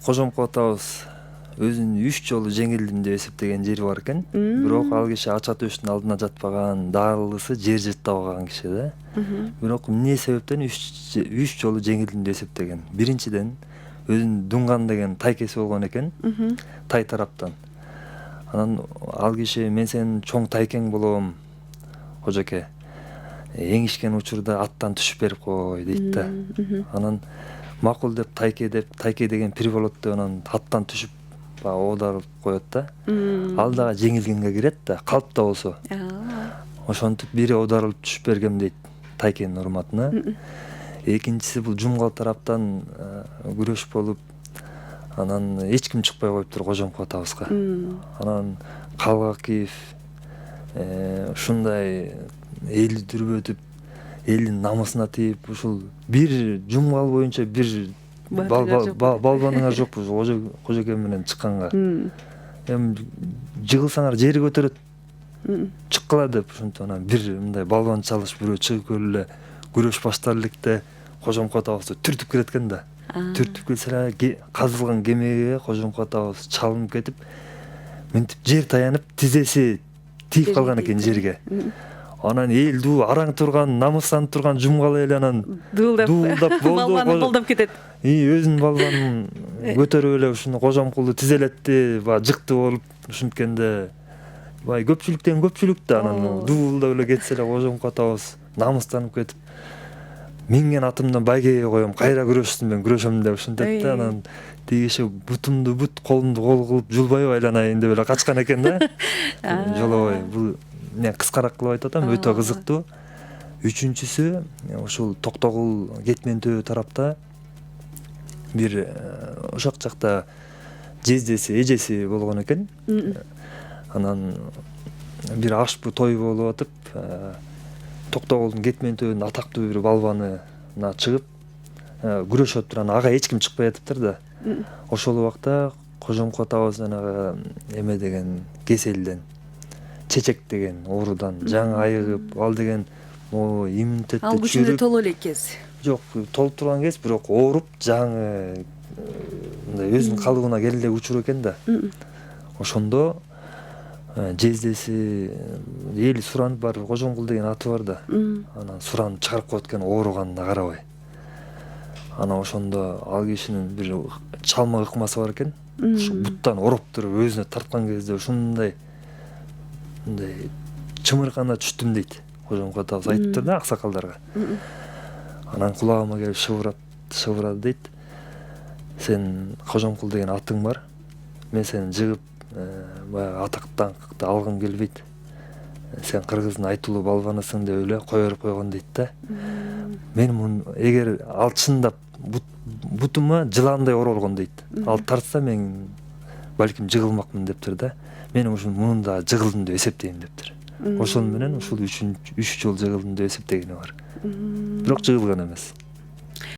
Кожомко атабыз өзүн 3 жолу жеңилдим деп эсептеген жери бар экен. Бирок ал киши ача төштүн алдына жатпаган, даарылысы жер жыртабаган киши да. Бирок эмне себептен 3 жолу жеңилдим деп эсептеген? Биринчиден өзүнүн Дунган деген тайкеси болгон экен. Тай тараптан. Анан ал киши мен сенин чоң тайкең болом, кожоке. Эңишкен учурда аттан түшүп берип кой дейт да. Анан макул деп тайке деген приволотто анан аттан түшүп оодарып коет да. Ал дагы жеңилгенге кирет да, калп да болсо. Ошентип бири оодарылып түшүп бергем дейт тайкенин урматына. Экинчиси бул Жумгал тараптан күрөш болуп, анан эч ким чыкпай коюптур Кожомко атабызга. Анан Калгакиев ушундай элди дүрбөтүп, элдин намысына тийип, ушул бир Жумгал боюнча бир балбаныңар жокпу кожоке менен чыкканга. Эми жыгылсаңар жери көтөрөт. Чыккыла деп ушинтип анан бир мындай балбан чалыш бирөө чыгып көрүп эле күрөш баштар электе Кожомко атабызды түртүп келет экен да. Түртүп келсе эле казылган кемеге Кожомко атабыз чалынып кетип, мынтип жер таянып, тизеси тийип калган экен жерге. Анан эл дуу араң турган, намыстанып турган Жумгал эли анан дуулдап балбаны колдоп кетет. Өзүнүн балбанын көтөрүп эле ушуну Кожомкулду тизелетти, жыкты болуп ушинткенде көпчүлүктөн көпчүлүк да анан дуулдап эле кетсе эле Кожомко атабыз намыстанып кетип, минген атымдан байгеге коем, кайра күрөшсүн мен күрөшөм деп ушинтет да. Анан тиги киши бутумду бут, колумду кол кылып жулбай айланайын деп эле качкан экен да. Жолобой. Бул мен кыскараак кылып айтып атам, өтө кызыктуу. Үчүнчүсү ушул Токтогул Кетмен Төбө тарапта бир ошак жакта жездеси, эжеси болгон экен. Анан бир ашпы той болуп атып, Токтогулдун Кетмен Төбөнүн атактуу бир балбанына чыгып күрөшүп атыптыр. Анан ага эч ким чыкпай атыптыр да. Ошол убакта Кожомко атабыз жанагы эме деген кеселден, чечек деген оорудан жаңы айыгып, ал деген иммунитетти Ал күчүндө толо эле кез. Жок, толуп турган кез, бирок ооруп, жаңы мындай өзүнүн калыбына келе элек учур экен да. Ошондо жездеси эли суранып барып, Кожомкул деген аты бар да. Анан суранып чыгарып коет экен ооруганына карабай. Анан ошондо ал кишинин бир чалма ыкмасы бар экен. Буттан ороп туруп өзүнө тарткан кезде ушундай мындай чымыркана түштүм дейт. Кожомко атабыз айтыптыр да аксакалдарга. Анан кулагыма келип шыбырады дейт. Сен Кожомкул деген атың бар. Мен сени жыгып, баягы атак даңкты алгым келбейт. Сен кыргыздын айтылуу балбанысың деп эле кое берип койгон дейт да. Мен муну эгер ал чындап бутума жыландай оролгон дейт. Ал тартса мен балким жыгылмакмын дептир да. Мен мунун да жыгылдым деп эсептейм дептир. Ошол менен ушул 3 жол жыгылдым деп эсептегени бар. Бирок жыгылган эмес.